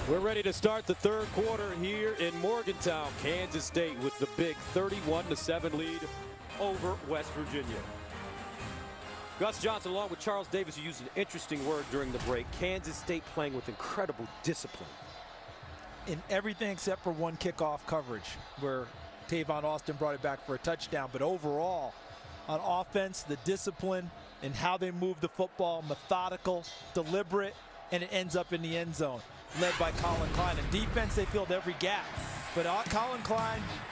We're ready to start the third quarter here in Morgantown, Kansas State with the big 31-7 lead over West Virginia. Gus Johnson along with Charles Davis, who used an interesting word during the break. Kansas State playing with incredible discipline. In everything except for one kickoff coverage where Tavon Austin brought it back for a touchdown. But overall, on offense, the discipline and how they move the football, methodical, deliberate, and it ends up in the end zone, led by COLLIN. In defense, they filled every gap. But COLLIN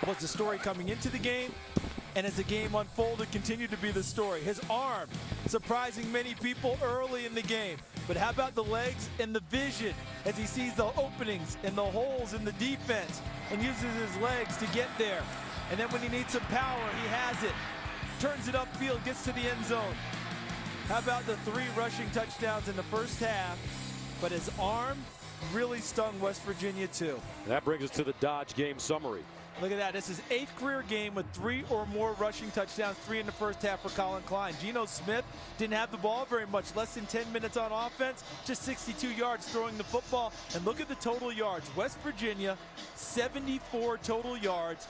was the story coming into the game, and as the game unfolded, continued to be the story. His arm surprising many people early in the game. But how about the legs and the vision as he sees the openings and the holes in the defense and uses his legs to get there. And then when he needs some power, he has it. Turns it upfield, gets to the end zone. How about the 3 rushing touchdowns in the first half? But his arm really stung West Virginia too. That brings us to the Dodge game summary. Look at that. This is 8th career game with 3 or more rushing touchdowns, 3 in the first half for COLLIN. GENO Smith didn't have the ball very much, less than 10 minutes on offense, just 62 yards throwing the football. And look at the total yards. West Virginia, 74 total yards.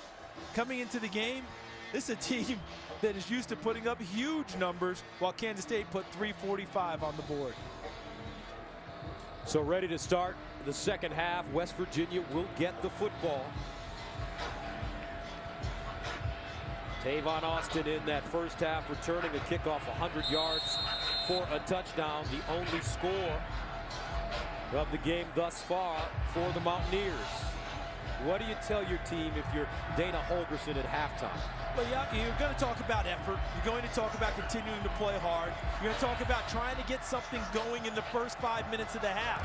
Coming into the game, this is a team that is used to putting up huge numbers, while Kansas State put 345 on the board. So ready to start the second half. West Virginia will get the football. Tavon Austin in that first half returning a kickoff 100 yards for a touchdown. The only score of the game thus far for the Mountaineers. What do you tell your team if you're Dana Holgorsen at halftime? Well, yeah, you're going to talk about effort. You're going to talk about continuing to play hard. You're going to talk about trying to get something going in the first 5 minutes of the half.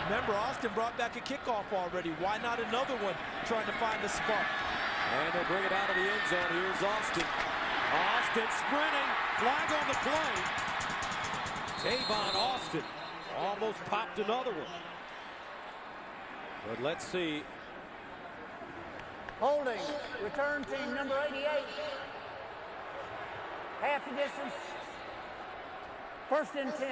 Remember, Austin brought back a kickoff already. Why not another one trying to find the spark? And they'll bring it out of the end zone. Here's Austin. Austin sprinting. Flag on the play. Tavon Austin almost popped another one. But let's see. Holding, return team number 88. Half the distance. 1st and 10.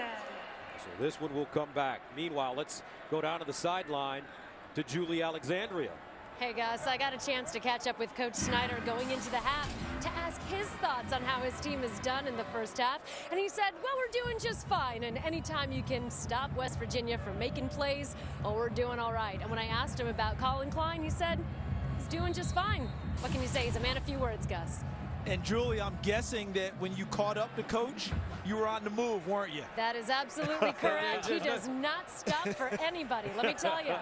So this one will come back. Meanwhile, let's go down to the sideline to Julie Alexandria. Hey Gus, I got a chance to catch up with Coach Snyder going into the half to ask his thoughts on how his team has done in the first half. And he said, well, we're doing just fine. And anytime you can stop West Virginia from making plays, oh, we're doing all right. And when I asked him about COLLIN, he said, he's doing just fine. What can you say? He's a man of few words, Gus. And Julie, I'm guessing that when you caught up to Coach, you were on the move, weren't you? That is absolutely correct. He does not stop for anybody, let me tell you.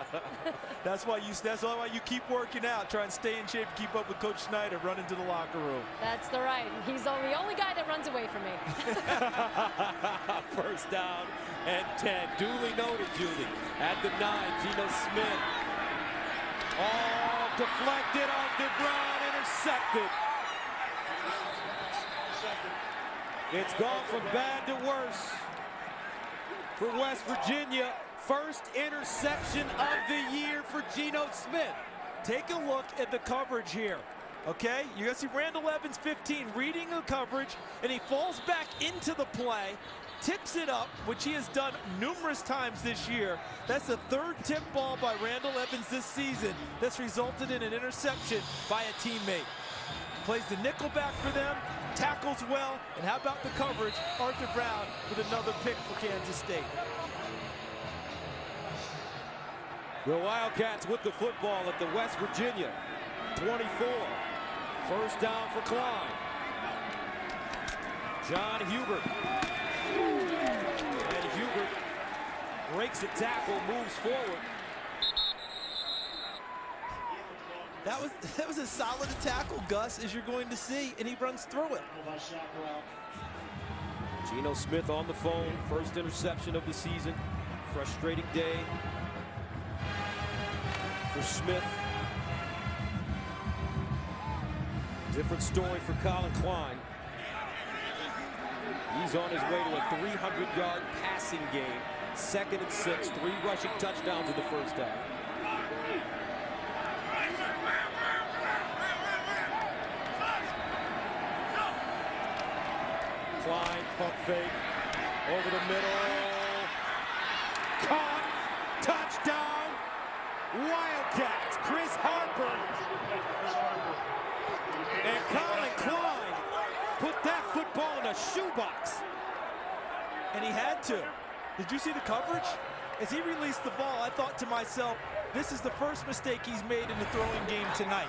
That's why you keep working out, trying to stay in shape, keep up with Coach Snyder, run into the locker room. That's the right. He's the only guy that runs away from me. First down and 10. Duly noted, Julie. At the 9, GENO Smith. Oh, deflected on the ground, intercepted. It's gone from bad to worse for West Virginia. First interception of the year for GENO Smith. Take a look at the coverage here, okay? You're gonna see Randall Evans, 15, reading the coverage, and he falls back into the play, tips it up, which he has done numerous times this year. That's the 3rd tip ball by Randall Evans this season that's resulted in an interception by a teammate. Plays the nickel back for them, tackles well, and how about the coverage? Arthur Brown with another pick for Kansas State. The Wildcats with the football at the West Virginia 24. First down for KLEIN. John Hubert. And Hubert breaks a tackle, moves forward. That was as solid a tackle, Gus, as you're going to see, and he runs through it. GENO Smith on the phone, first interception of the season. Frustrating day for Smith. Different story for COLLIN. He's on his way to a 300-yard passing game. 2nd and 6, 3 rushing touchdowns in the first half. KLEIN, pump fake, over the middle, caught, touchdown, Wildcats, Chris Harper and Collin Klein put that football in a shoebox. And he had to. Did you see the coverage? As he released the ball, I thought to myself, this is the first mistake he's made in the throwing game tonight.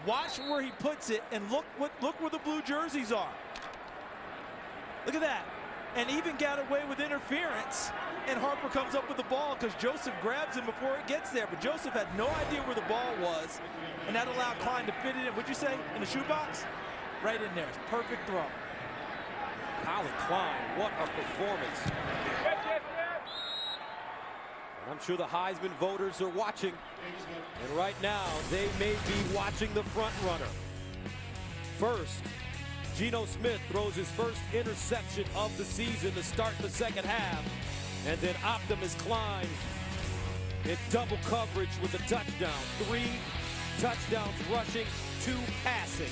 Watch where he puts it, and look where the blue jerseys are. Look at that. And even got away with interference. And Harper comes up with the ball because Joseph grabs him before it gets there. But Joseph had no idea where the ball was, and that allowed Klein to fit it in. What'd you say? In the shoebox? Right in there. Perfect throw. Collin Klein, what a performance. And I'm sure the Heisman voters are watching. And right now, they may be watching the front runner. First, GENO Smith throws his first interception of the season to start the second half. And then Optimus Klein in double coverage with a touchdown. 3 touchdowns rushing, 2 passing.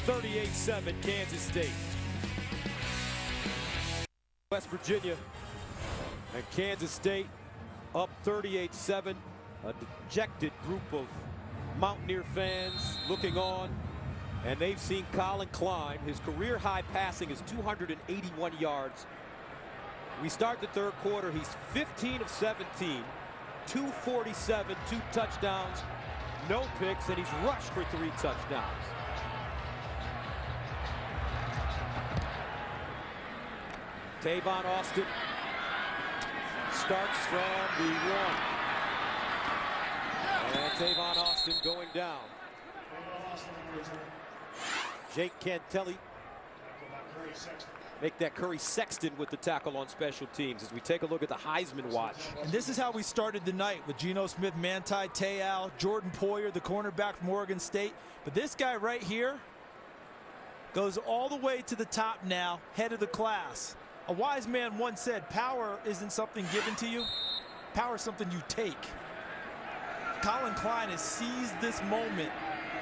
38-7 Kansas State. West Virginia and Kansas State up 38-7. A dejected group of Mountaineer fans looking on. And they've seen Collin Klein. His career high passing is 281 yards. We start the third quarter. He's 15 of 17, 247, 2 touchdowns, no picks, and he's rushed for 3 touchdowns. Tavon Austin starts from the 1. And Tavon Austin going down. Jake Cantelli make that Curry Sexton with the tackle on special teams as we take a look at the Heisman watch. And this is how we started the night with GENO Smith, Manti Te'o, Jordan Poyer, the cornerback from Oregon State. But this guy right here goes all the way to the top now, head of the class. A wise man once said, power isn't something given to you. Power is something you take. Collin Klein has seized this moment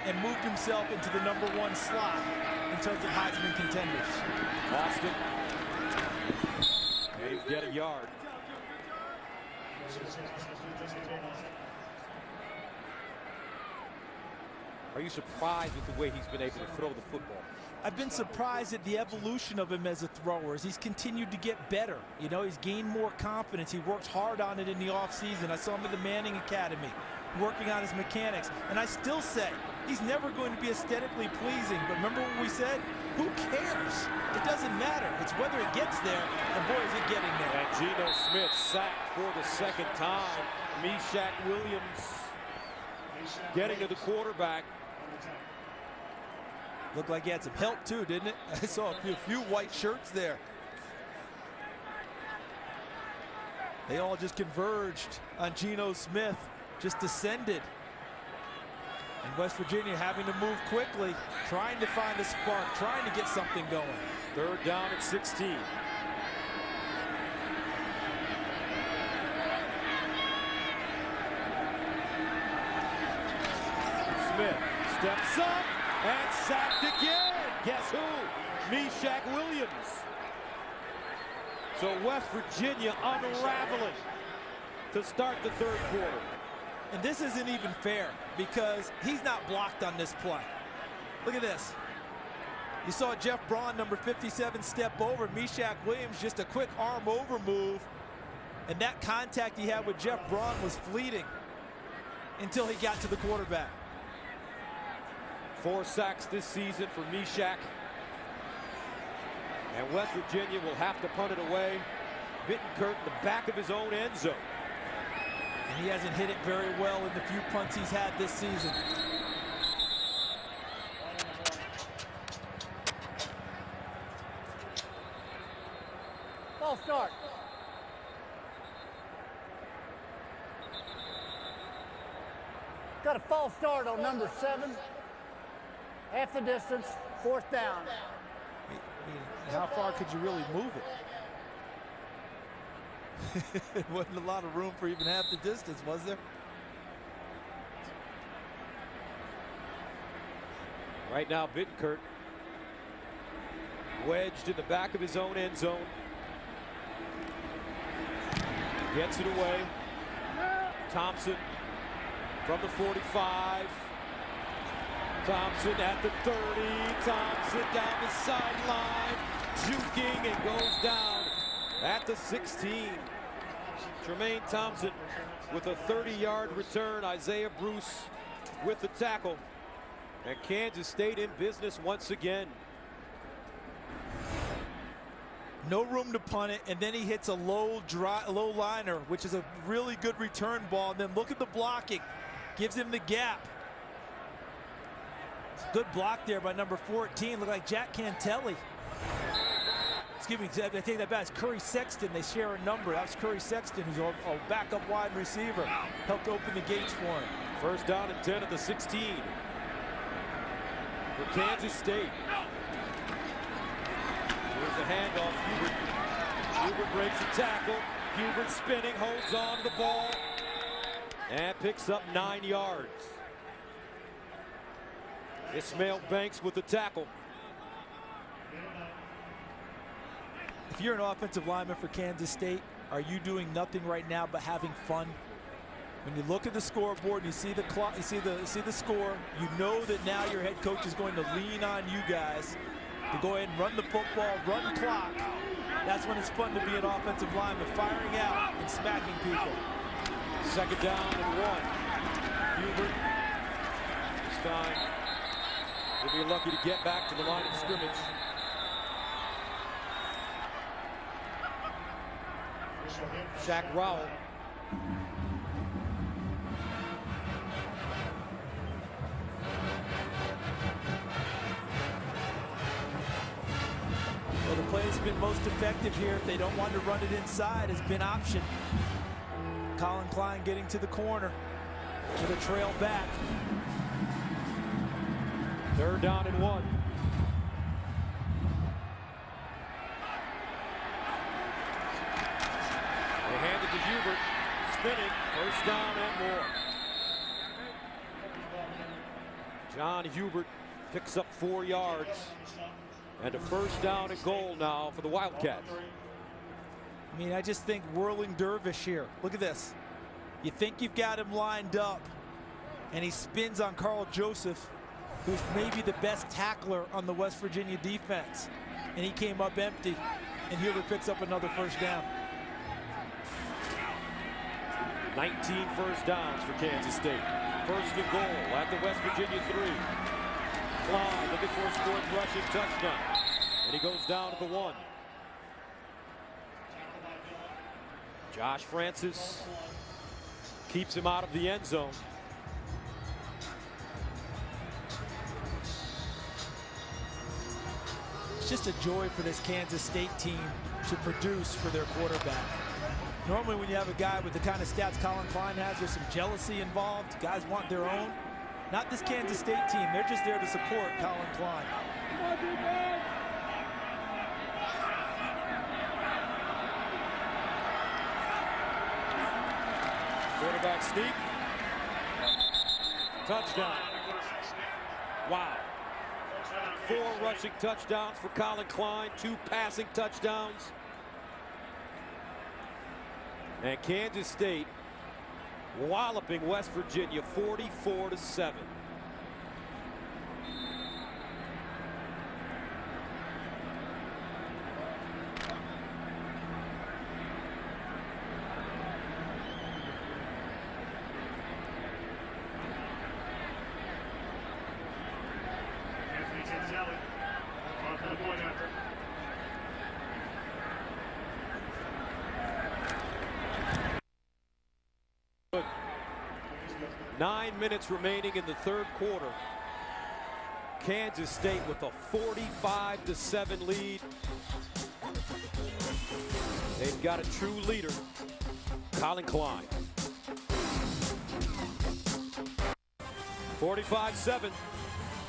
and moved himself into the #1 slot in terms of Heisman contenders. Austin, and he's got a yard. Are you surprised with the way he's been able to throw the football? I've been surprised at the evolution of him as a thrower, as he's continued to get better. You know, he's gained more confidence. He worked hard on it in the offseason. I saw him at the Manning Academy, working on his mechanics. And I still say, he's never going to be aesthetically pleasing. But remember what we said? Who cares? It doesn't matter. It's whether it gets there, and boy, is it getting there. And GENO Smith sacked for the second time. Meshach Williams getting to the quarterback. Looked like he had some help too, didn't it? I saw a few white shirts there. They all just converged on GENO Smith, just descended. And West Virginia having to move quickly, trying to find a spark, trying to get something going. Third down at 16. Smith steps up and sacked again. Guess who? Meshach Williams. So West Virginia unraveling to start the third quarter. And this isn't even fair because he's not blocked on this play. Look at this. You saw Jeff Braun, number 57, step over. Meshach Williams, just a quick arm over move. And that contact he had with Jeff Braun was fleeting until he got to the quarterback. 4 sacks this season for Meshach. And West Virginia will have to punt it away. Bittenkurt in the back of his own end zone. And he hasn't hit it very well in the few punts he's had this season. False start. Got a false start on number 7. Half the distance, 4th down. How far could you really move it? There wasn't a lot of room for even half the distance, was there? Right now, Bittenkurt wedged in the back of his own end zone. Gets it away. Thompson from the 45. Thompson at the 30. Thompson down the sideline, juking and goes down at the 16. Tremaine Thompson with a 30-yard return. Isaiah Bruce with the tackle. And Kansas State in business once again. No room to punt it, and then he hits a low liner, which is a really good return ball. And then look at the blocking. Gives him the gap. It's a good block there by number 14. Look like Jack Cantelli. Excuse me, I take that back. It's Curry Sexton. They share a number. That was Curry Sexton, who's a backup wide receiver. Helped open the gates for him. First down and 10 at the 16 for Kansas State. Here's a handoff. Hubert breaks a tackle. Hubert spinning, holds on to the ball, and picks up 9 yards. Ismail Banks with the tackle. If you're an offensive lineman for Kansas State, are you doing nothing right now but having fun? When you look at the scoreboard and you see the clock, you see the score, you know that now your head coach is going to lean on you guys to go ahead and run the football, run clock. That's when it's fun to be an offensive lineman, firing out and smacking people. Second down and 1. Hubert this time will be lucky to get back to the line of scrimmage. Shaq Rowell. Well, the play that's been most effective here, if they don't want to run it inside, has been option. Collin Klein getting to the corner with a trail back. Third down and 1. They hand it to Hubert, spinning, first down and more. John Hubert picks up 4 yards and a first down and goal now for the Wildcats. I mean, I just think whirling dervish here. Look at this. You think you've got him lined up, and he spins on Carl Joseph, who's maybe the best tackler on the West Virginia defense. And he came up empty, and Hubert picks up another first down. 19 first downs for Kansas State. First and goal at the West Virginia 3. Klein looking for his 4th rushing touchdown. And he goes down to the 1. Josh Francis keeps him out of the end zone. It's just a joy for this Kansas State team to produce for their quarterback. Normally when you have a guy with the kind of stats Collin Klein has, there's some jealousy involved. Guys want their own. Not this Kansas State team. They're just there to support Collin Klein. Quarterback sneak. Touchdown. Wow. 4 rushing touchdowns for Collin Klein, 2 passing touchdowns. And Kansas State walloping West Virginia 44-7. Good. 9 minutes remaining in the third quarter. Kansas State with a 45-7 lead. They've got a true leader, Collin Klein. 45-7.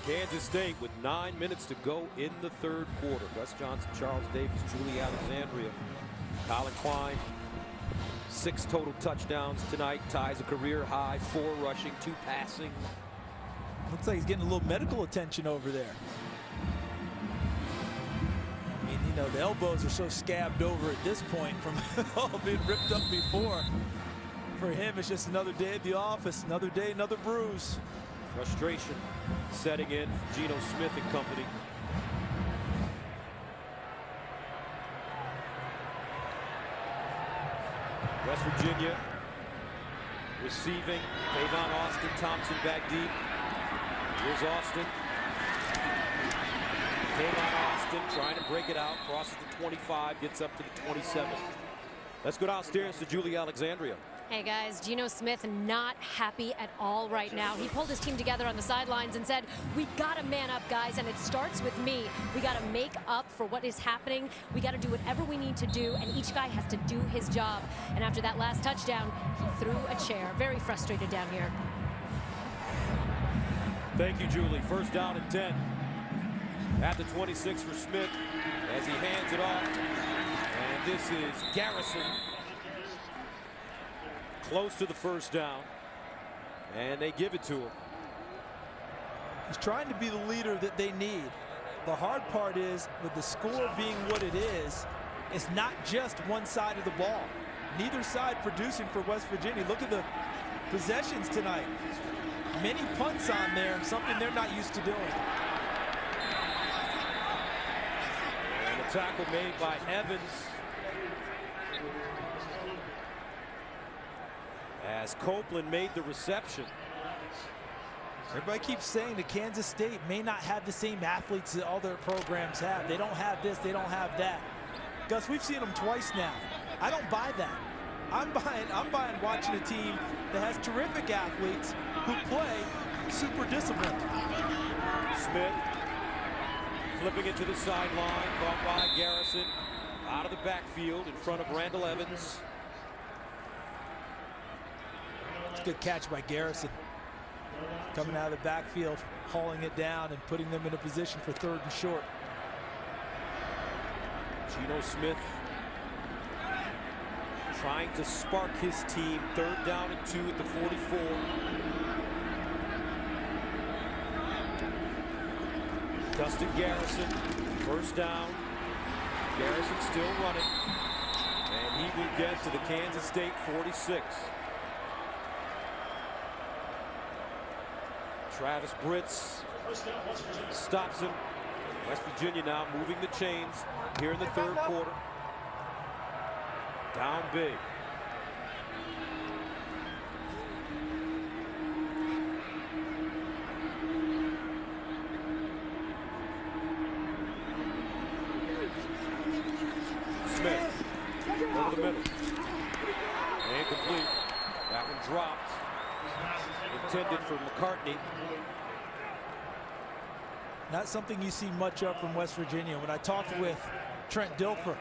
Kansas State with 9 minutes to go in the third quarter. Gus Johnson, Charles Davis, Julie Alexandria, Collin Klein. 6 total touchdowns tonight, ties a career high, 4 rushing, 2 passing. Looks like he's getting a little medical attention over there. I mean, you know, the elbows are so scabbed over at this point from all being ripped up before. For him, it's just another day at the office, another day, another bruise. Frustration setting in for Geno Smith and company. West Virginia receiving. Tavon Austin, Thompson back deep. Here's Austin. Tavon Austin trying to break it out, crosses the 25, gets up to the 27. Let's go downstairs to Julie Alexandria. Hey guys, Geno Smith not happy at all right now. He pulled his team together on the sidelines and said, we gotta man up, guys, and it starts with me. We gotta make up for what is happening. We gotta do whatever we need to do, and each guy has to do his job. And after that last touchdown, he threw a chair. Very frustrated down here. Thank you, Julie. First down and 10. At the 26 for Smith as he hands it off. And this is Garrison. Close to the first down, and they give it to him. He's trying to be the leader that they need. The hard part is, with the score being what it is, it's not just one side of the ball. Neither side producing for West Virginia. Look at the possessions tonight. Many punts on there, something they're not used to doing. And a tackle made by Evans. As Copeland made the reception. Everybody keeps saying that Kansas State may not have the same athletes that all their programs have. They don't have this, they don't have that. Gus, we've seen them twice now. I don't buy that. I'm buying watching a team that has terrific athletes who play super disciplined. Smith flipping it to the sideline, caught by Garrison, out of the backfield in front of Randall Evans. It's a good catch by Garrison. Coming out of the backfield, hauling it down and putting them in a position for 3rd and short. Geno Smith trying to spark his team. 3rd down and 2 at the 44. Dustin Garrison, first down. Garrison still running. And he will get to the Kansas State 46. Travis Britz stops him. West Virginia now moving the chains here in the 3rd quarter. Down big. Smith over the middle. Incomplete. That one dropped. Intended for McCartney. Not something you see much of from West Virginia. When I talked with Trent Dilfer,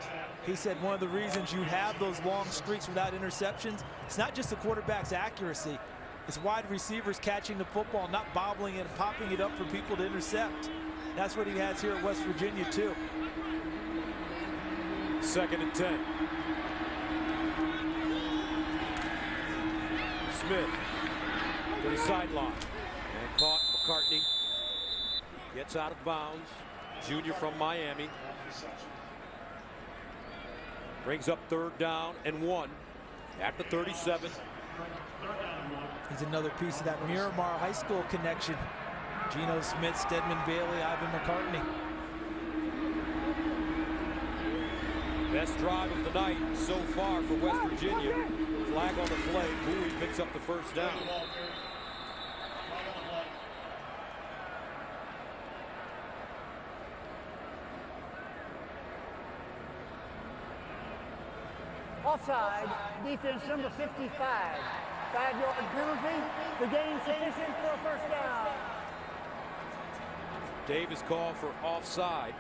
he said one of the reasons you have those long streaks without interceptions, it's not just the quarterback's accuracy, it's wide receivers catching the football, not bobbling it and popping it up for people to intercept. That's what he has here at West Virginia too. 2nd and 10. Smith to the sideline and caught. McCartney gets out of bounds. Junior from Miami. Brings up 3rd down and 1 at the 37. He's another piece of that Miramar High School connection. Geno Smith, Stedman Bailey, Ivan McCartney. Best drive of the night so far for West Virginia. Flag on the play. Bowie picks up the first down. Offside, defense number 55. 5-yard penalty. The gain sufficient for a first down. Davis called for offside.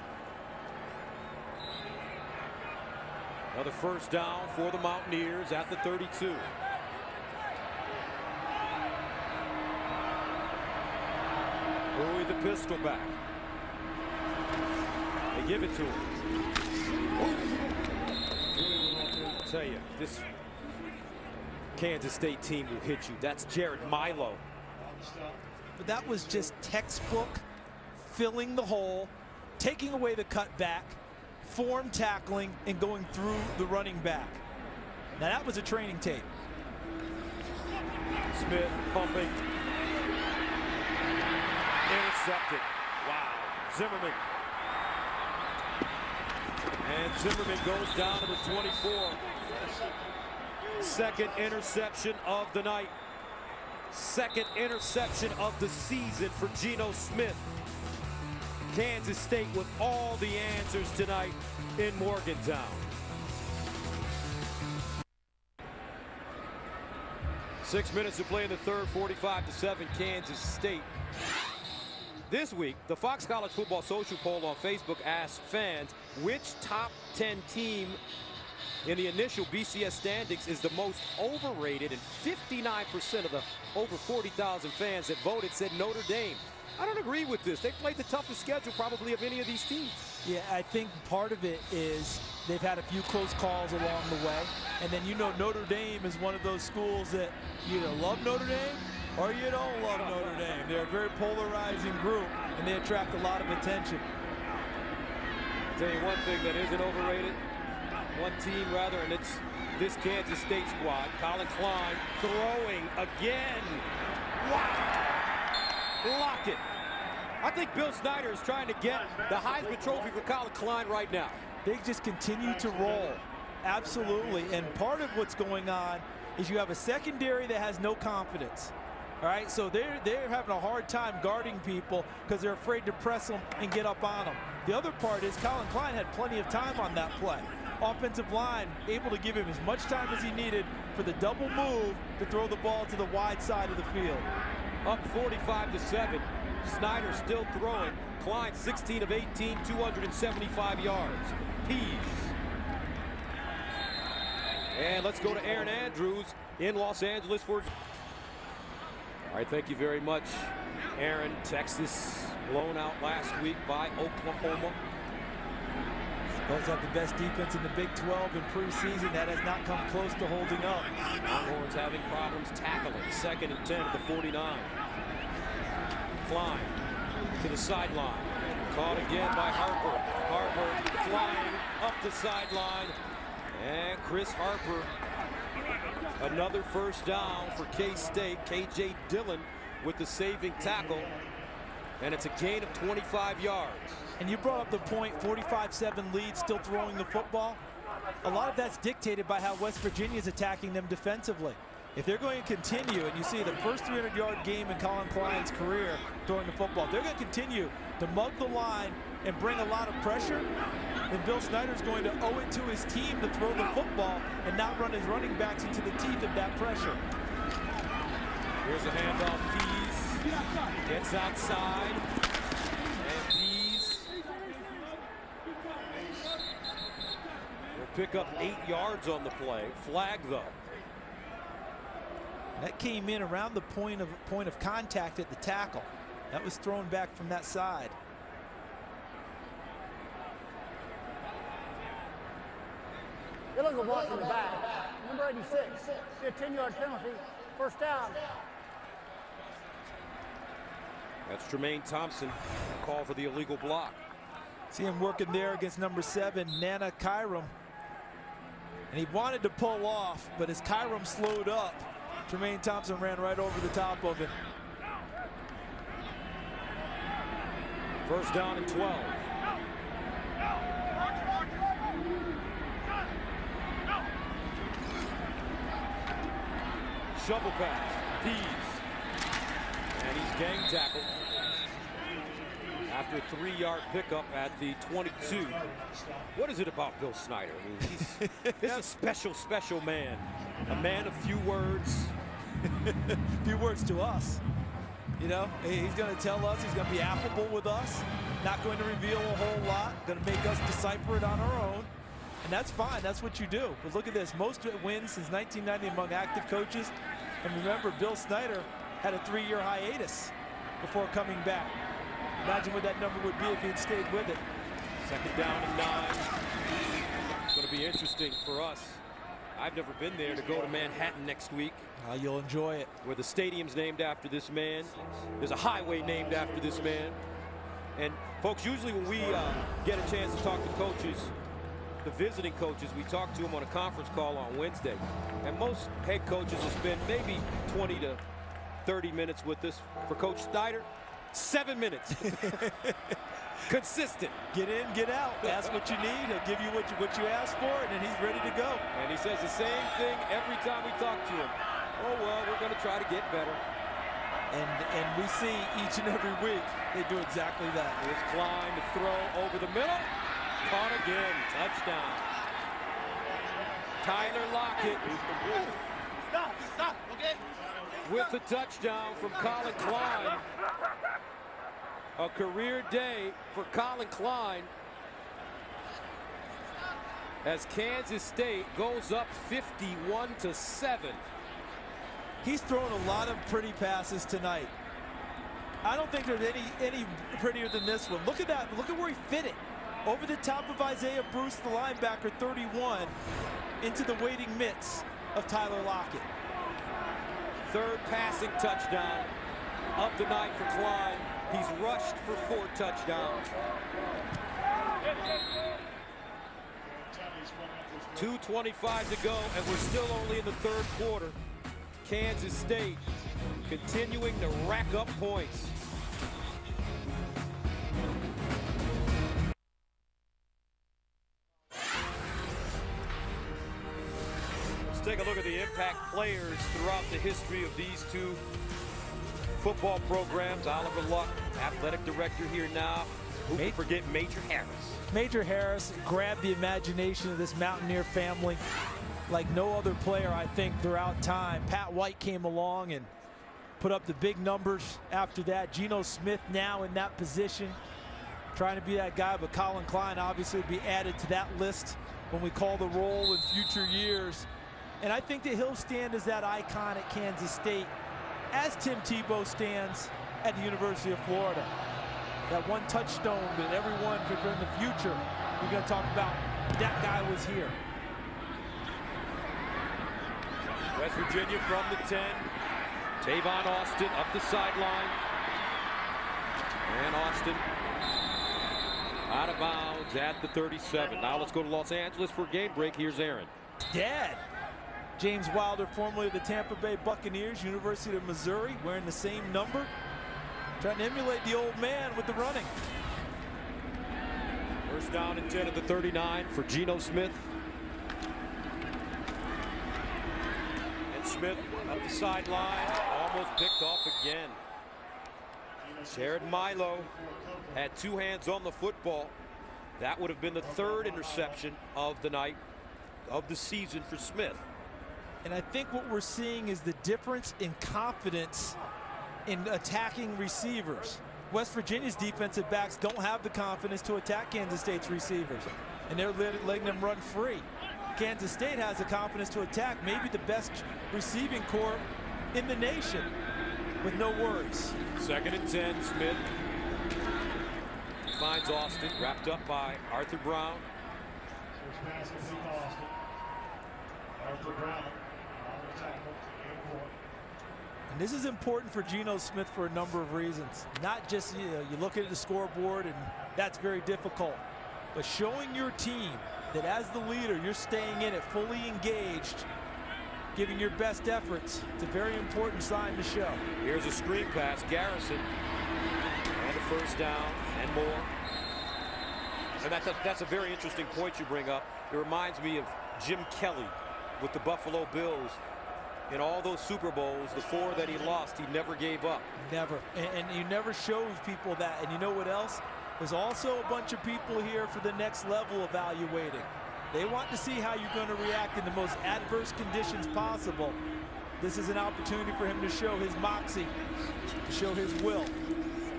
Another first down for the Mountaineers at the 32. Bowie the pistol back. They give it to him. I'll tell you, this Kansas State team will hit you. That's Jared Milo. But that was just textbook filling the hole, taking away the cutback, form tackling, and going through the running back. Now that was a training tape. Smith pumping. Intercepted. Wow. Zimmerman. And Zimmerman goes down to the 24. Second interception of the night. Second interception of the season for GENO Smith. Kansas State with all the answers tonight in Morgantown. Six minutes to play in the third, 45-7 Kansas State. This week, the Fox College Football Social Poll on Facebook asked fans which top 10 team in the initial BCS standings is the most overrated, and 59% of the over 40,000 fans that voted said Notre Dame. I don't agree with this. They played the toughest schedule probably of any of these teams. Yeah, I think part of it is they've had a few close calls along the way. And then, you know, Notre Dame is one of those schools that you either love Notre Dame or you don't love Notre Dame. They're a very polarizing group, and they attract a lot of attention. I'll tell you one thing that isn't overrated. One team, rather, and it's this Kansas State squad. COLLIN throwing again. Wow. Blocked it. I think Bill Snyder is trying to get the Heisman Trophy for COLLIN right now. They just continue to roll. Absolutely. And part of what's going on is you have a secondary that has no confidence. All right, so they're having a hard time guarding people because they're afraid to press them and get up on them. The other part is COLLIN had plenty of time on that play. Offensive line able to give him as much time as he needed for the double move to throw the ball to the wide side of the field. Up 45-7. Snyder still throwing. Klein 16 of 18, 275 yards. Pease. And let's go to Aaron Andrews in Los Angeles for... All right, thank you very much, Aaron. Texas blown out last week by Oklahoma. Those have the best defense in the Big 12 in preseason. That has not come close to holding up. Longhorns having problems tackling. 2nd and 10 at the 49. Klein to the sideline. Caught again by Harper. Harper flying up the sideline. And Chris Harper, another first down for K-State. KJ Dillon with the saving tackle. And it's a gain of 25 yards. And you brought up the point, 45-7 lead, still throwing the football. A lot of that's dictated by how West Virginia is attacking them defensively. If they're going to continue, and you see the first 300-yard game in COLLIN Klein's career throwing the football, they're going to continue to mug the line and bring a lot of pressure, then Bill Snyder's going to owe it to his team to throw the football and not run his running backs into the teeth of that pressure. Here's a handoff. Pease gets outside. And Pease will pick up 8 yards on the play. Flag, though. That came in around the point of contact at the tackle. That was thrown back from that side. Illegal block in the back. Number 86. A 10-yard penalty. First down. That's Tremaine Thompson. Call for the illegal block. See him working there against number 7, Nana Kyram. And he wanted to pull off, but as Kyram slowed up, Tremaine Thompson ran right over the top of him. First down and 12. Shovel pass. Pease. And he's gang tackled after a 3-yard pickup at the 22. What is it about Bill Snyder? I mean, he's a special, special man. A man of few words. Few words to us. You know, he's going to tell us, he's going to be affable with us, not going to reveal a whole lot, going to make us decipher it on our own. And that's fine, that's what you do. But look at this, most wins since 1990 among active coaches. And remember, Bill Snyder had a 3-year hiatus before coming back. Imagine what that number would be if he'd stayed with it. 2nd down and 9. It's going to be interesting for us. I've never been there to go to Manhattan next week. You'll enjoy it. Where the stadium's named after this man. There's a highway named after this man. And folks, usually when we get a chance to talk to coaches, the visiting coaches, we talked to them on a conference call on Wednesday, and most head coaches will spend maybe 20 to 30 minutes with us. For Coach Snyder, 7 minutes. Consistent. Get in, get out. Ask what you need. He'll give you what you ask for, and then he's ready to go. And he says the same thing every time we talk to him. Oh, well, we're going to try to get better. And we see each and every week they do exactly that. Here's Klein to throw over the middle. Caught again. Touchdown. Tyler Lockett. Stop, okay? With the touchdown from Collin Klein. A career day for Collin Klein as Kansas State goes up 51-7. He's thrown a lot of pretty passes tonight. I don't think there's any prettier than this one. Look at that. Look at where he fit it. Over the top of Isaiah Bruce, the linebacker, 31, into the waiting mitts of Tyler Lockett. Third passing touchdown of the night for Klein. He's rushed for 4 touchdowns. 2:25 to go, and we're still only in the third quarter. Kansas State continuing to rack up points. Let's take a look at the impact players throughout the history of these two football programs. Oliver Luck, athletic director here now. Who can forget Major Harris? Major Harris grabbed the imagination of this Mountaineer family like no other player, I think, throughout time. Pat White came along and put up the big numbers after that. Geno Smith now in that position, trying to be that guy, but Collin Klein obviously would be added to that list when we call the roll in future years. And I think that he'll stand as that icon at Kansas State, as Tim Tebow stands at the University of Florida. That one touchstone that everyone could in the future, we're going to talk about, that guy was here. West Virginia from the 10. Tavon Austin up the sideline. And Austin out of bounds at the 37. Now let's go to Los Angeles for a game break. Here's Aaron. Dad. James Wilder, formerly of the Tampa Bay Buccaneers, University of Missouri, wearing the same number. Trying to emulate the old man with the running. First down and 10 at the 39 for Geno Smith. And Smith up the sideline, almost picked off again. Jared Milo had 2 hands on the football. That would have been the 3rd interception of the night, of the season for Smith. And I think what we're seeing is the difference in confidence in attacking receivers. West Virginia's defensive backs don't have the confidence to attack Kansas State's receivers, and they're letting them run free. Kansas State has the confidence to attack maybe the best receiving corps in the nation with no worries. 2nd and 10, Smith finds Austin, wrapped up by Arthur Brown. Arthur Brown on the tackle. And this is important for Geno Smith for a number of reasons. Not just, you look at the scoreboard and that's very difficult, but showing your team that as the leader, you're staying in it, fully engaged, giving your best efforts. It's a very important sign to show. Here's a screen pass, Garrison, and a first down and more. And that's a very interesting point you bring up. It reminds me of Jim Kelly with the Buffalo Bills. In all those Super Bowls, the 4 that he lost, he never gave up. Never. And he never shows people that. And you know what else? There's also a bunch of people here for the next level evaluating. They want to see how you're going to react in the most adverse conditions possible. This is an opportunity for him to show his moxie, to show his will.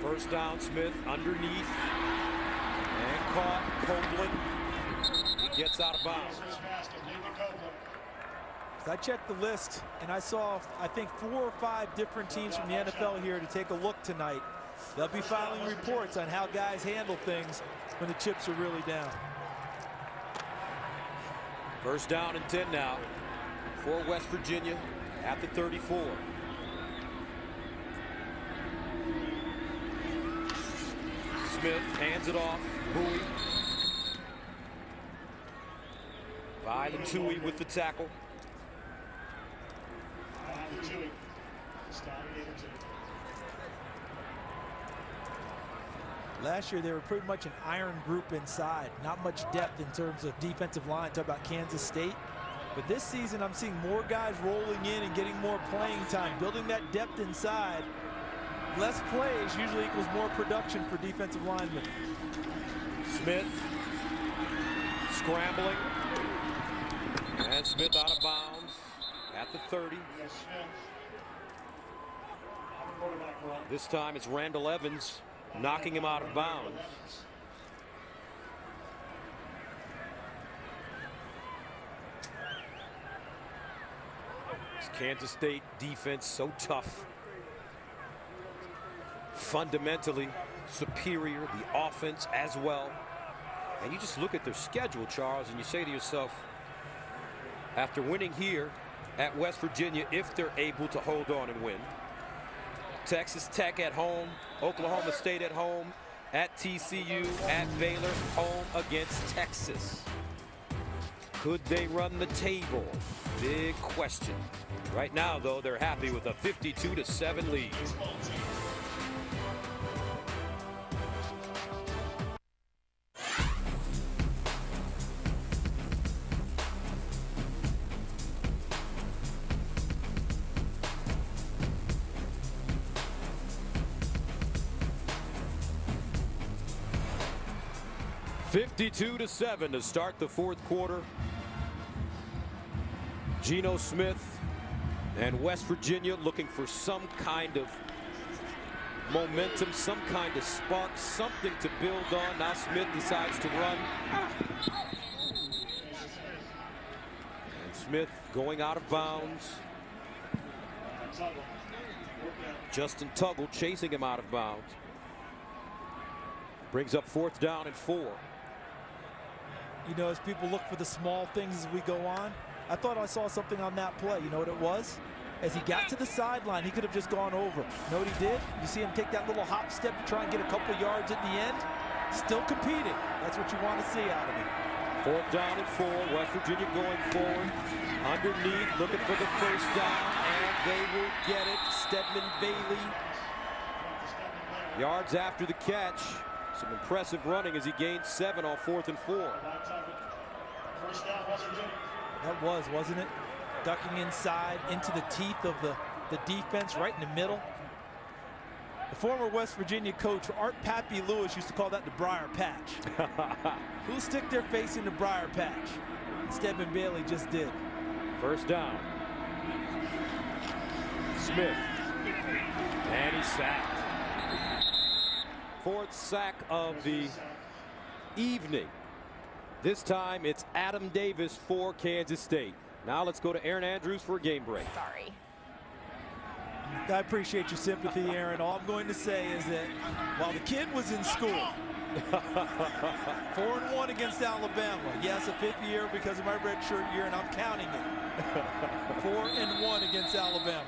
First down, Smith underneath. And caught. Copeland. He gets out of bounds. I checked the list and I saw, I think, 4 or 5 different teams from the NFL here to take a look tonight. They'll be filing reports on how guys handle things when the chips are really down. First down and 10 now for West Virginia at the 34. Smith hands it off. Bowie. Violet Tui with the tackle. Last year, they were pretty much an iron group inside. Not much depth in terms of defensive line. Talk about Kansas State. But this season, I'm seeing more guys rolling in and getting more playing time, building that depth inside. Less plays usually equals more production for defensive linemen. Smith scrambling. And Smith out of bounds at the 30. This time it's Randall Evans knocking him out of bounds. This Kansas State defense so tough. Fundamentally superior, the offense as well. And you just look at their schedule, Charles, and you say to yourself, after winning here at West Virginia, if they're able to hold on and win, Texas Tech at home, Oklahoma State at home, at TCU, at Baylor, home against Texas. Could they run the table? Big question. Right now, though, they're happy with a 52-7 lead. (52-7) to start the fourth quarter. Geno Smith and West Virginia looking for some kind of momentum, some kind of spark, something to build on. Now Smith decides to run. And Smith going out of bounds. Justin Tuggle chasing him out of bounds. Brings up 4th down and 4. You know, as people look for the small things as we go on, I thought I saw something on that play. You know what it was? As he got to the sideline, he could have just gone over. You know what he did? You see him take that little hop step to try and get a couple yards at the end. Still competing. That's what you want to see out of him. 4th down and 4. West Virginia going forward. Underneath, looking for the first down, and they will get it. Stedman Bailey. Yards after the catch. Some impressive running as he gained 7 on 4th and 4. That was, wasn't it? Ducking inside into the teeth of the defense right in the middle. The former West Virginia coach, Art Pappy Lewis, used to call that the Briar Patch. Who'll stick their face in the Briar Patch? Stedman Bailey just did. First down. Smith. And he's sacked. 4th sack of the evening. This time it's Adam Davis for Kansas State. Now let's go to Aaron Andrews for a game break. Sorry. I appreciate your sympathy, Aaron. All I'm going to say is that while the kid was in school, 4-1 against Alabama. Yes, a 5th year because of my redshirt year, and I'm counting it. 4-1 against Alabama.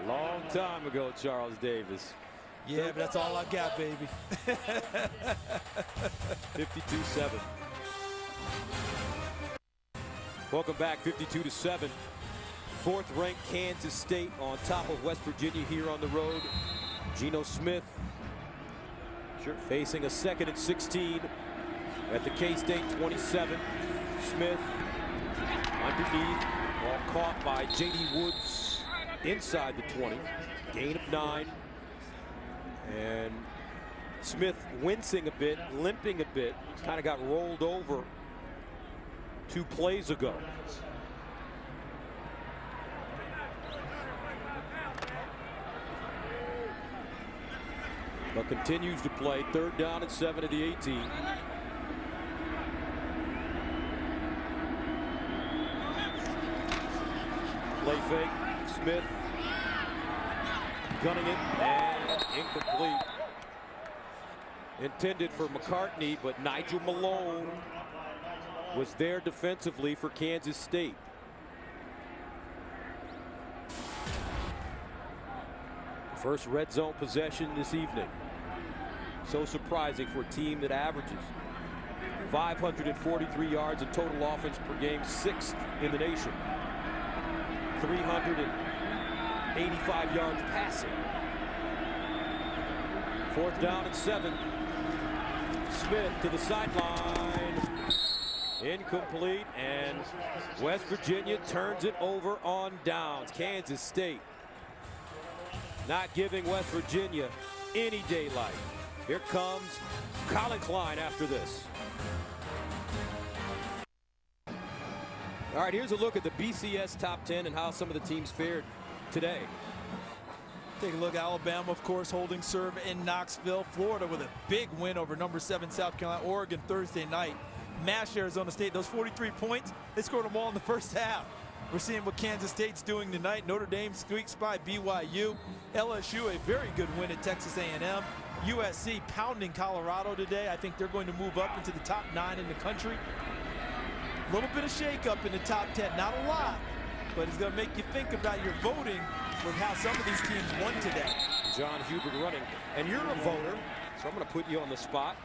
Long time ago, Charles Davis. Yeah, but that's all I got, baby. 52-7. Welcome back, 52-7. 4th-ranked Kansas State on top of West Virginia here on the road. Geno Smith facing a 2nd and 16 at the K-State 27. Smith underneath, ball caught by J.D. Woods inside the 20. Gain of 9. And Smith wincing a bit, limping a bit, kind of got rolled over 2 plays ago. But continues to play. 3rd down and 7 at the 18. Play fake. Smith gunning it and incomplete. Intended for McCartney, but Nigel Malone was there defensively for Kansas State. First red zone possession this evening. So surprising for a team that averages 543 yards in total offense per game, 6th in the nation. 385 yards passing. 4th down and 7. Smith to the sideline. Incomplete, and West Virginia turns it over on downs. Kansas State not giving West Virginia any daylight. Here comes Collin KLEIN after this. All right, here's a look at the BCS top 10 and how some of the teams fared today. Take a look at Alabama, of course, holding serve in Knoxville. Florida with a big win over number 7 South Carolina. Oregon Thursday night. Mashed Arizona State. Those 43 points, they scored them all in the first half. We're seeing what Kansas State's doing tonight. Notre Dame squeaks by BYU. LSU, a very good win at Texas A&M. USC pounding Colorado today. I think they're going to move up into the top 9 in the country. A little bit of shake-up in the top 10. Not a lot, but it's going to make you think about your voting with how some of these teams won today. John Hubert running. And you're a voter, so I'm going to put you on the spot.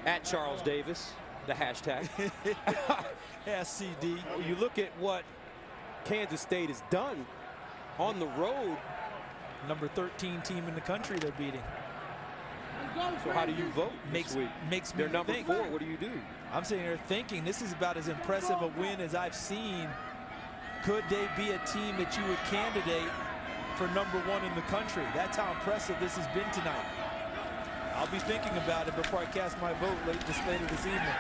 At Charles Davis, the hashtag. SCD. You look at what Kansas State has done on the road. Number 13 team in the country they're beating. So how do you vote this week? Makes me They're number think. 4. What do you do? I'm sitting here thinking this is about as impressive a win as I've seen. Could they be a team that you would candidate for number 1 in the country? That's how impressive this has been tonight. I'll be thinking about it before I cast my vote later this evening.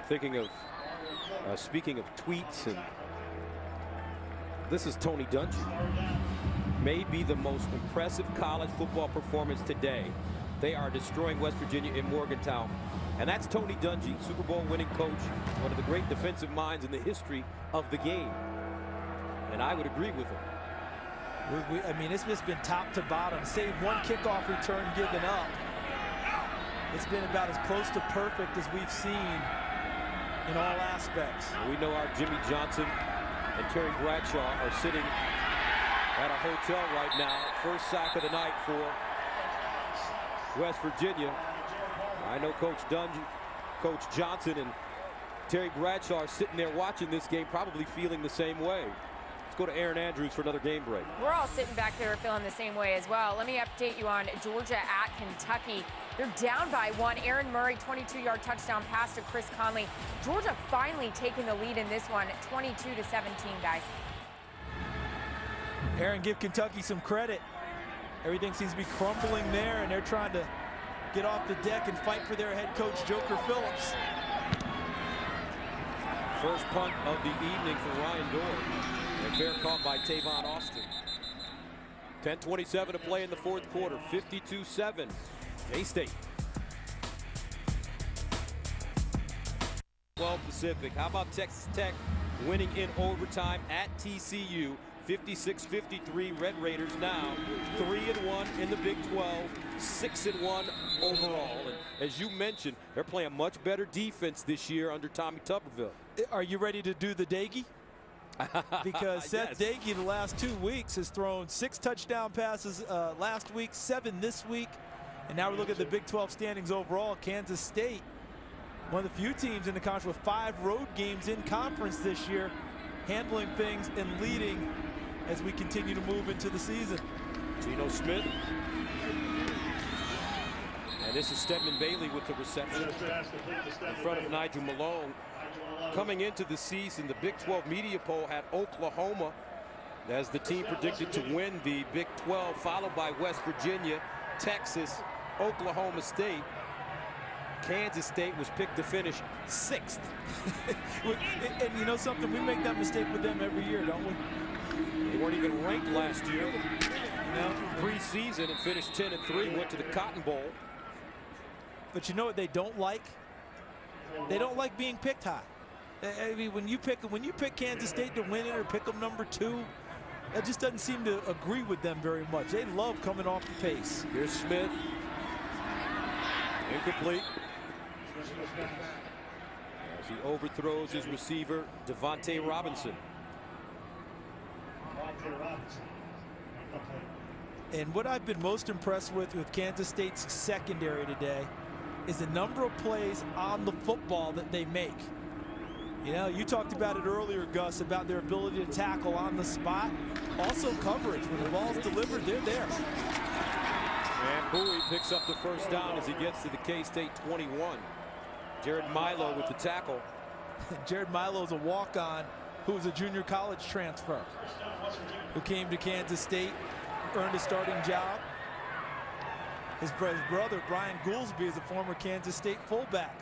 Thinking of, speaking of tweets, and this is Tony Dungy. Maybe the most impressive college football performance today. They are destroying West Virginia in Morgantown. And that's Tony Dungy, Super Bowl winning coach, one of the great defensive minds in the history of the game. And I would agree with him. I mean, it's just been top to bottom. Save one kickoff return given up. It's been about as close to perfect as we've seen in all aspects. We know our Jimmy Johnson and Terry Bradshaw are sitting at a hotel right now. First sack of the night for West Virginia. I know Coach Dungy, Coach Johnson, and Terry Bradshaw are sitting there watching this game, probably feeling the same way. Let's go to Aaron Andrews for another game break. We're all sitting back there feeling the same way as well. Let me update you on Georgia at Kentucky. They're down by 1. Aaron Murray, 22-yard touchdown pass to Chris Conley. Georgia finally taking the lead in this one, 22-17, guys. Aaron, give Kentucky some credit. Everything seems to be crumbling there, and they're trying to get off the deck and fight for their head coach, Joker Phillips. First punt of the evening for Ryan Dorr. And fair caught by Tavon Austin. 10:27 to play in the fourth quarter. 52-7. K-State. 12 Pacific. How about Texas Tech winning in overtime at TCU? 56-53. Red Raiders now 3-1 in the Big 12, 6-1 overall. And as you mentioned, they're playing much better defense this year under Tommy Tuberville. Are you ready to do the Daggy? Because Seth Yes. Daggy the last 2 weeks has thrown 6 touchdown passes last week, 7 this week. And now we look at the Big 12 standings overall. Kansas State, one of the few teams in the conference with 5 road games in conference this year, handling things and leading as we continue to move into the season. Geno Smith. And this is Stedman Bailey with the reception in front of Nigel Malone. Coming into the season, the Big 12 media poll had Oklahoma as the team predicted to win the Big 12, followed by West Virginia, Texas, Oklahoma State. Kansas State was picked to finish 6th. And you know something, we make that mistake with them every year, don't we? They weren't even ranked last year. Preseason and finished 10-3, went to the Cotton Bowl. But you know what they don't like? They don't like being picked high. I mean, when you pick Kansas State to win it or pick them number 2, that just doesn't seem to agree with them very much. They love coming off the pace. Here's Smith. Incomplete. As he overthrows his receiver, Devontae Robinson. And what I've been most impressed with Kansas State's secondary today is the number of plays on the football that they make. You know, you talked about it earlier, Gus, about their ability to tackle on the spot. Also coverage. When the ball's delivered, they're there. And Bowie picks up the first down as he gets to the K-State 21. Jared Milo with the tackle. Jared Milo is a walk-on who was a junior college transfer who came to Kansas State, earned a starting job. His brother, Brian Goolsby, is a former Kansas State fullback.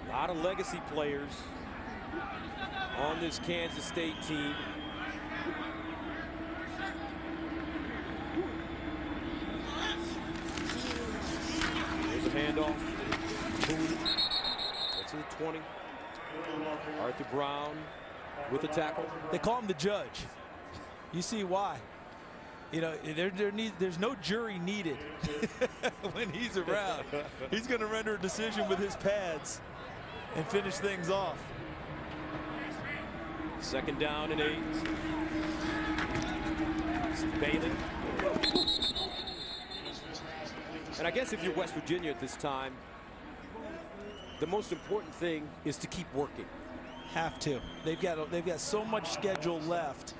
A lot of legacy players on this Kansas State team. Here's a handoff. Gets to the 20. Arthur Brown with the tackle. They call him the judge. You see why. You know, there's no jury needed when he's around. He's going to render a decision with his pads and finish things off. Second down and 8. Bailey. And I guess if you're West Virginia at this time, the most important thing is to keep working. Have to. They've got so much schedule left.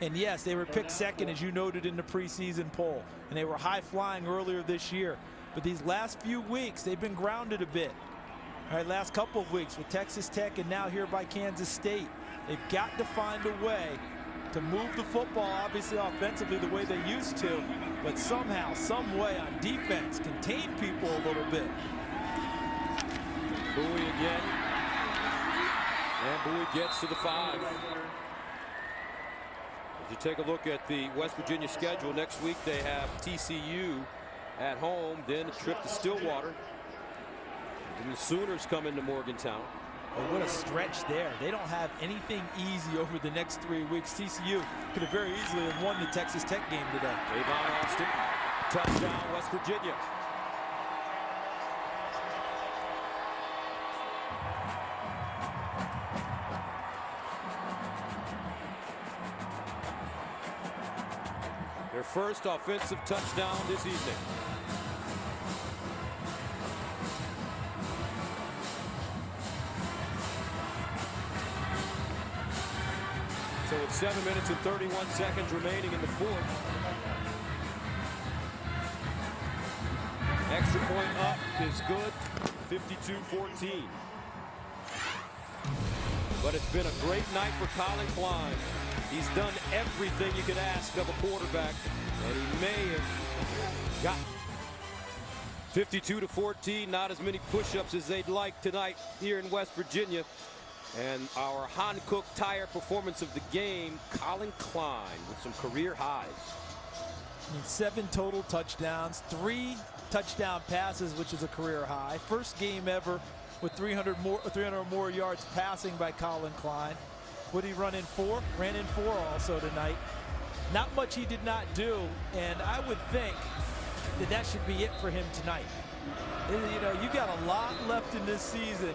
And yes, they were picked second, as you noted, in the preseason poll. And they were high flying earlier this year. But these last few weeks, they've been grounded a bit. All right, last couple of weeks with Texas Tech and now here by Kansas State. They've got to find a way to move the football, obviously offensively, the way they used to. But somehow, some way on defense, contain people a little bit. Bowie again. And Bowie gets to the 5. As you take a look at the West Virginia schedule, next week they have TCU at home, then a trip to Stillwater. And the Sooners come into Morgantown. Well, what a stretch there. They don't have anything easy over the next 3 weeks. TCU could have very easily have won the Texas Tech game today. Davon Austin, touchdown West Virginia. Their first offensive touchdown this evening. So with 7 minutes and 31 seconds remaining in the fourth. Extra point up is good, 52-14. But it's been a great night for Collin Klein. He's done everything you could ask of a quarterback, and he may have got 52-14. Not as many push-ups as they'd like tonight here in West Virginia. And our Hankook Tire performance of the game, Collin Klein with some career highs. 7 total touchdowns, 3 touchdown passes, which is a career high. First game ever with 300 or more yards passing by Collin Klein. Would he run in 4? Ran in 4 also tonight. Not much he did not do, and I would think that that should be it for him tonight. You know, you got a lot left in this season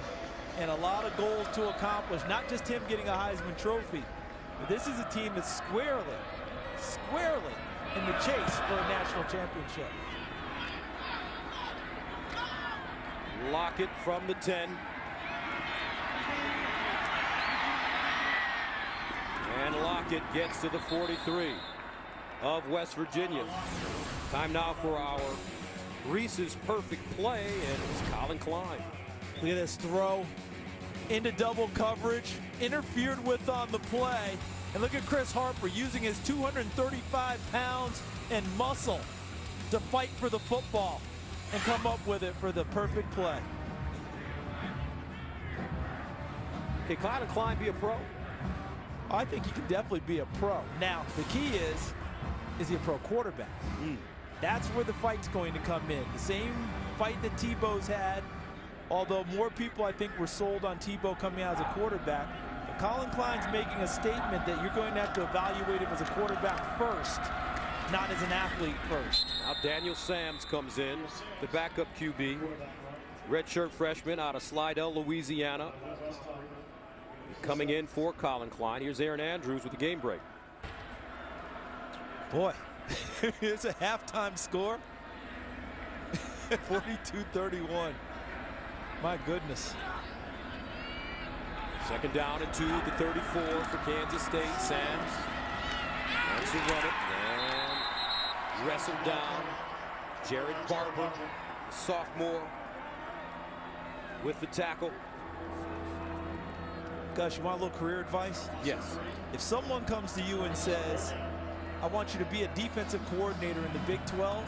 and a lot of goals to accomplish, not just him getting a Heisman Trophy, but this is a team that's squarely in the chase for a national championship. Lockett from the 10. And Lockett gets to the 43 of West Virginia. Time now for our Reese's perfect play, and it's Collin Klein. Look at this throw into double coverage, interfered with on the play. And look at Chris Harper using his 235 pounds and muscle to fight for the football and come up with it for the perfect play. Can Collin Klein be a pro? I think he can definitely be a pro. Now, the key is he a pro quarterback? That's where the fight's going to come in. The same fight that Tebow's had, although more people, I think, were sold on Tebow coming out as a quarterback. But Collin Klein's making a statement that you're going to have to evaluate him as a quarterback first, not as an athlete first. Now Daniel Sams comes in, the backup QB. Redshirt freshman out of Slidell, Louisiana. Coming in for Collin Klein, here's Aaron Andrews with the game break. Boy, here's a halftime score. 42-31. My goodness. Second down and 2 at the 34 for Kansas State. Sams wants to run it and wrestled down. Jared Barber, the sophomore, with the tackle. Gus, you want a little career advice? Yes. If someone comes to you and says, I want you to be a defensive coordinator in the Big 12,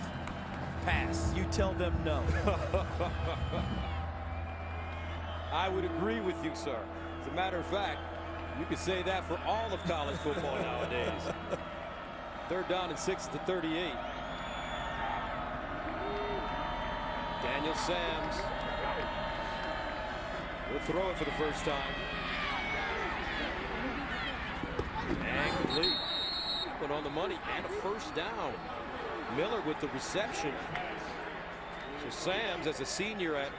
pass. You tell them no. I would agree with you, sir. As a matter of fact, you could say that for all of college football nowadays. Third down and 6 at the 38. Daniel Sams will throw it for the first time. And complete. Put on the money and a first down. Miller with the reception. So Sams, as a senior at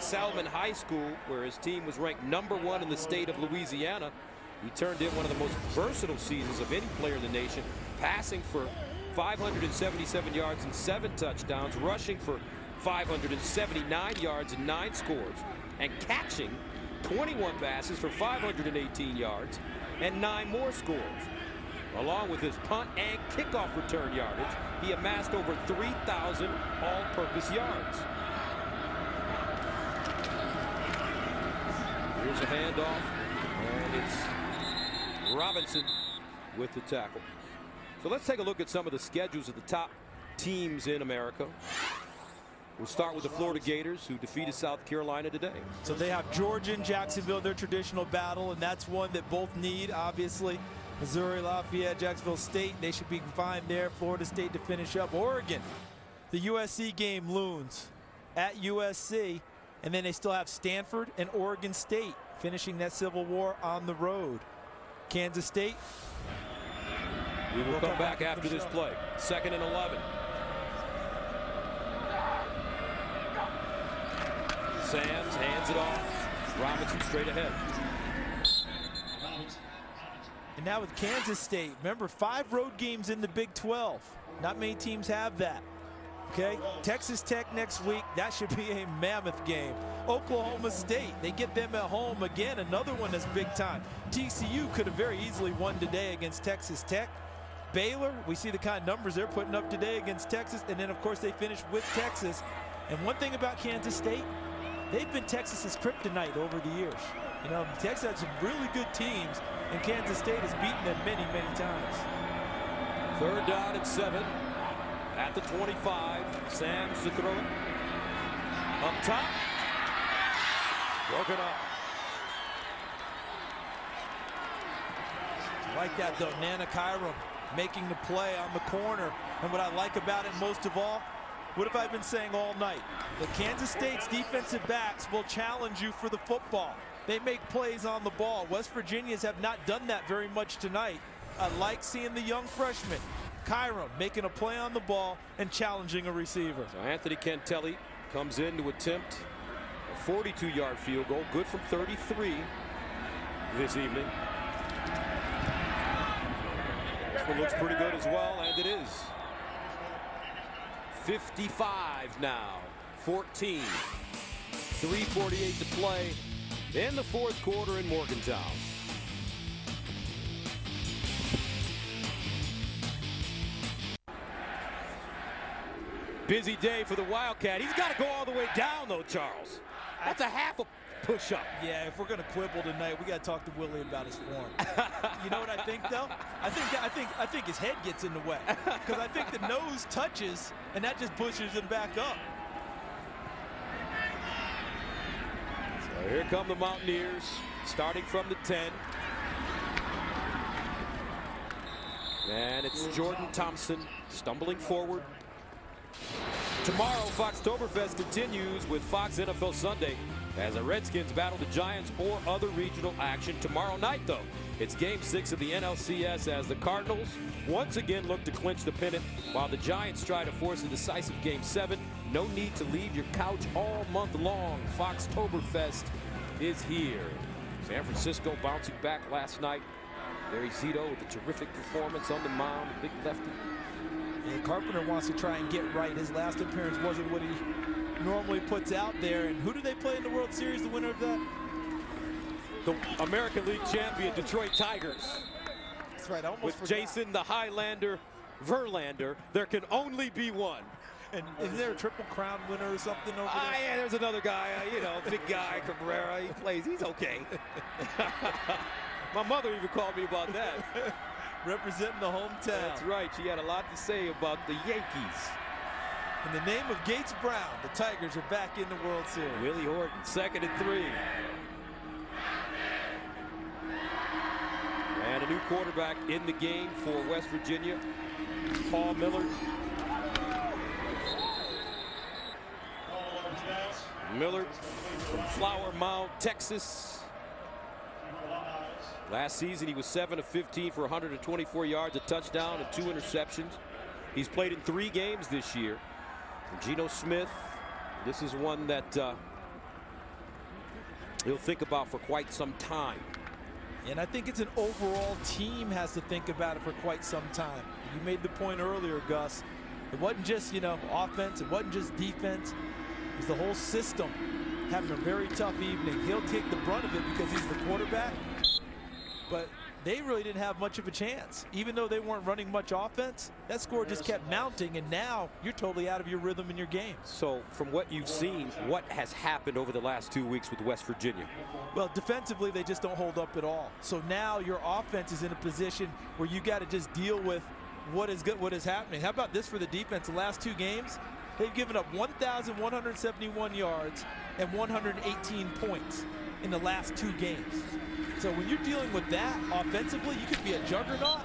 Salmon High School, where his team was ranked #1 in the state of Louisiana, he turned in one of the most versatile seasons of any player in the nation, passing for 577 yards and 7 touchdowns, rushing for 579 yards and 9 scores, and catching 21 passes for 518 yards and 9 more scores. Along with his punt and kickoff return yardage, he amassed over 3,000 all-purpose yards. Here's a handoff, and it's Robinson with the tackle. So let's take a look at some of the schedules of the top teams in America. We'll start with the Florida Gators, who defeated South Carolina today. So they have Georgia and Jacksonville, their traditional battle, and that's one that both need, obviously. Missouri, Lafayette, Jacksonville State, they should be fine there. Florida State to finish up. Oregon, the USC game looms at USC, and then they still have Stanford and Oregon State finishing that Civil War on the road. Kansas State. We will come back after this play. 2nd and 11. Sams hands it off. Robinson straight ahead. And now with Kansas State, remember 5 road games in the Big 12. Not many teams have that. Okay, Texas Tech next week, that should be a mammoth game. Oklahoma State, they get them at home again, another one that's big time. TCU could have very easily won today against Texas Tech. Baylor, we see the kind of numbers they're putting up today against Texas, and then of course they finish with Texas. And one thing about Kansas State, they've been Texas's kryptonite over the years. You know, Texas had some really good teams, and Kansas State has beaten them many, many times. 3rd down and 7 at the 25. Sams to throw it. Up top. Broken up. I like that, though. Nana Kyram making the play on the corner. And what I like about it most of all, what have I been saying all night? The Kansas State's defensive backs will challenge you for the football. They make plays on the ball. West Virginians have not done that very much tonight. I like seeing the young freshman, Kyram, making a play on the ball and challenging a receiver. So Anthony Kentelly comes in to attempt a 42-yard field goal, good from 33 this evening. This one looks pretty good as well, and it is. 55 now, 14. 3:48 to play in the 4th quarter in Morgantown. Busy day for the Wildcat. He's got to go all the way down, though, Charles. That's a half a push-up. Yeah, if we're going to quibble tonight, we got to talk to Willie about his form. You know what I think, though? I think his head gets in the way, because I think the nose touches, and that just pushes him back up. So here come the Mountaineers, starting from the 10. And it's Jordan Thompson stumbling forward. Tomorrow, Foxtoberfest continues with Fox NFL Sunday as the Redskins battle the Giants or other regional action. Tomorrow night, though, it's Game 6 of the NLCS as the Cardinals once again look to clinch the pennant while the Giants try to force a decisive Game 7. No need to leave your couch all month long. Foxtoberfest is here. San Francisco bouncing back last night. Barry Zito with a terrific performance on the mound, big lefty. Yeah, Carpenter wants to try and get right. His last appearance wasn't what he normally puts out there. And who do they play in the World Series, the winner of that? The American League champion Detroit Tigers. That's right, I almost With forgot. Jason the Highlander Verlander, there can only be one. And is there a Triple Crown winner or something over there? Yeah, there's another guy, you know, big guy, Cabrera. He plays, he's okay. My mother even called me about that. Representing the hometown. That's right, she had a lot to say about the Yankees. In the name of Gates Brown, the Tigers are back in the World Series. Willie Horton, 2nd and 3. And a new quarterback in the game for West Virginia, Paul Millard. Millard from Flower Mound, Texas. Last season, he was 7 of 15 for 124 yards, a touchdown, and 2 interceptions. He's played in 3 games this year. And Geno Smith, this is one that he'll think about for quite some time. And I think it's an overall team has to think about it for quite some time. You made the point earlier, Gus. It wasn't just, you know, offense. It wasn't just defense. It was the whole system having a very tough evening. He'll take the brunt of it because he's the quarterback. But they really didn't have much of a chance. Even though they weren't running much offense, that score just kept mounting, and now you're totally out of your rhythm in your game. So from what you've seen, what has happened over the last 2 weeks with West Virginia? Well, defensively, they just don't hold up at all. So now your offense is in a position where you got to just deal with what is good, what is happening. How about this for the defense? The last 2 games, they've given up 1,171 yards and 118 points in the last 2 games. So when you're dealing with that offensively, you could be a juggernaut,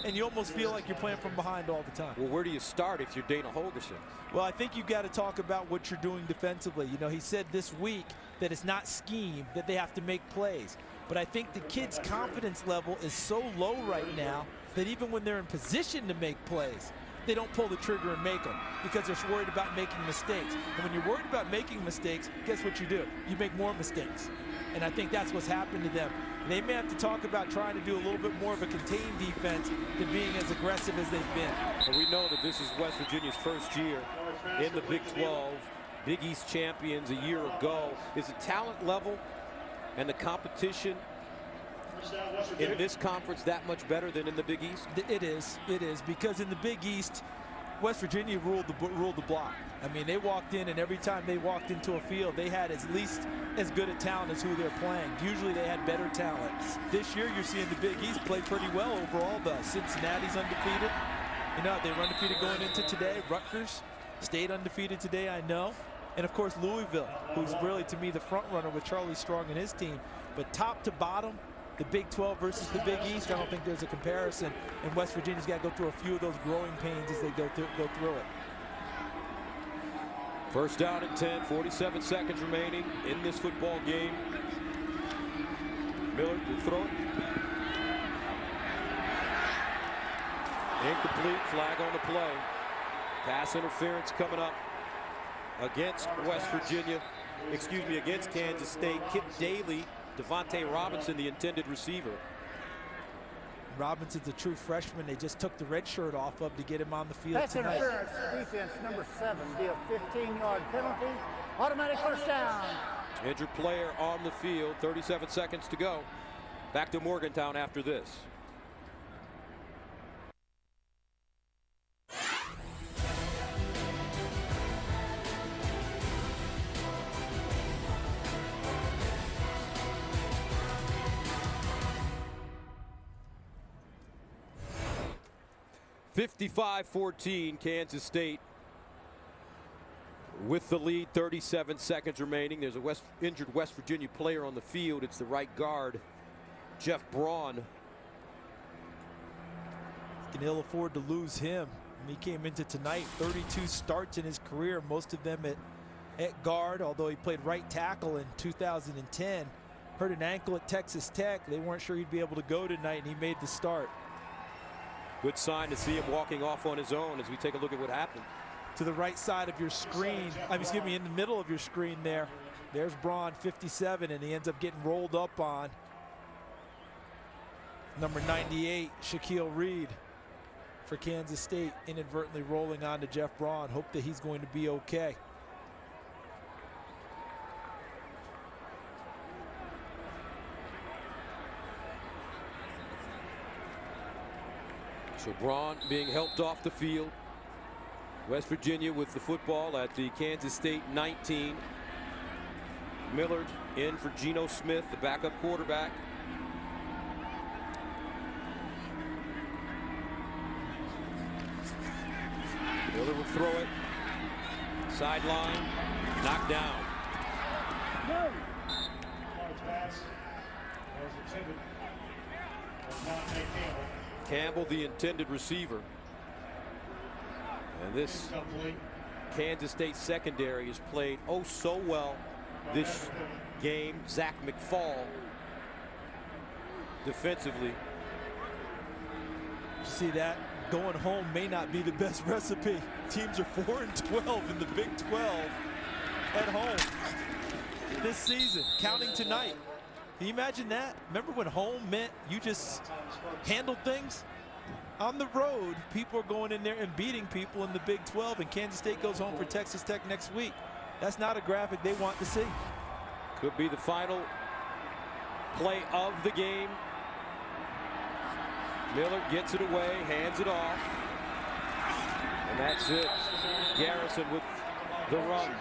and you almost feel like you're playing from behind all the time. Well, where do you start if you're Dana Holgorsen? Well, I think you've got to talk about what you're doing defensively. You know, he said this week that it's not scheme, that they have to make plays. But I think the kids' confidence level is so low right now that even when they're in position to make plays, they don't pull the trigger and make them because they're worried about making mistakes. And when you're worried about making mistakes, guess what you do? You make more mistakes. And I think that's what's happened to them. They may have to talk about trying to do a little bit more of a contained defense than being as aggressive as they've been. Well, we know that this is West Virginia's first year in the Big 12. Big East champions a year ago. Is the talent level and the competition in this conference that much better than in the Big East? It is, because in the Big East, West Virginia ruled the block. I mean, they walked in, and every time they walked into a field, they had at least as good a talent as who they're playing. Usually they had better talent. This year, you're seeing the Big East play pretty well overall, though. Cincinnati's undefeated. You know, they were undefeated going into today. Rutgers stayed undefeated today, I know. And, of course, Louisville, who's really, to me, the front runner with Charlie Strong and his team. But top to bottom, the Big 12 versus the Big East, I don't think there's a comparison. And West Virginia's got to go through a few of those growing pains as they go through it. First down and 10, 47 seconds remaining in this football game. Miller will throw it. Incomplete, flag on the play. Pass interference coming up against West Virginia, against Kansas State. Kip Daly, Devontae Robinson, the intended receiver. Robinson's a true freshman. They just took the red shirt off of to get him on the field Pass tonight. interference, defense number 7, be a 15-yard penalty. Automatic first down. Injured player on the field, 37 seconds to go. Back to Morgantown after this. (55-14) Kansas State with the lead, 37 seconds remaining. There's a injured West Virginia player on the field. It's the right guard, Jeff Braun. Can ill afford to lose him. He came into tonight, 32 starts in his career, most of them at guard, although he played right tackle in 2010. Hurt an ankle at Texas Tech. They weren't sure he'd be able to go tonight, and he made the start. Good sign to see him walking off on his own as we take a look at what happened. To the right side of your screen, in the middle of your screen there, There's Braun, 57, and he ends up getting rolled up on. Number 98, Shaquille Reed for Kansas State, inadvertently rolling on to Jeff Braun. Hope that he's going to be okay. So Braun being helped off the field. West Virginia with the football at the Kansas State 19. Millard in for Geno Smith, the backup quarterback. Millard will throw it. Sideline. Knocked down. Large pass. Was intended. Was not Campbell. Campbell, the intended receiver. And this Kansas State secondary has played oh so well this game. Zach McFall defensively. You see that? Going home may not be the best recipe. Teams are 4-12 in the Big 12 at home this season, counting tonight. Can you imagine that? Remember when home meant you just handled things? On the road, people are going in there and beating people in the Big 12, and Kansas State goes home for Texas Tech next week. That's not a graphic they want to see. Could be the final play of the game. Miller gets it away, hands it off. And that's it. Garrison with the run.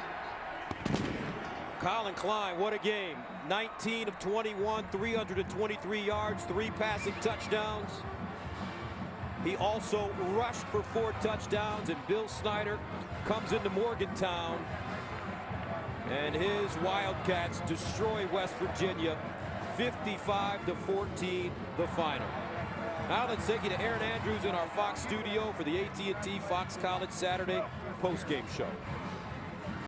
Collin Klein, what a game. 19 of 21, 323 yards, 3 passing touchdowns. He also rushed for 4 touchdowns, and Bill Snyder comes into Morgantown, and his Wildcats destroy West Virginia 55-14, the final. Now let's take you to Aaron Andrews in our Fox studio for the AT&T Fox College Saturday postgame show.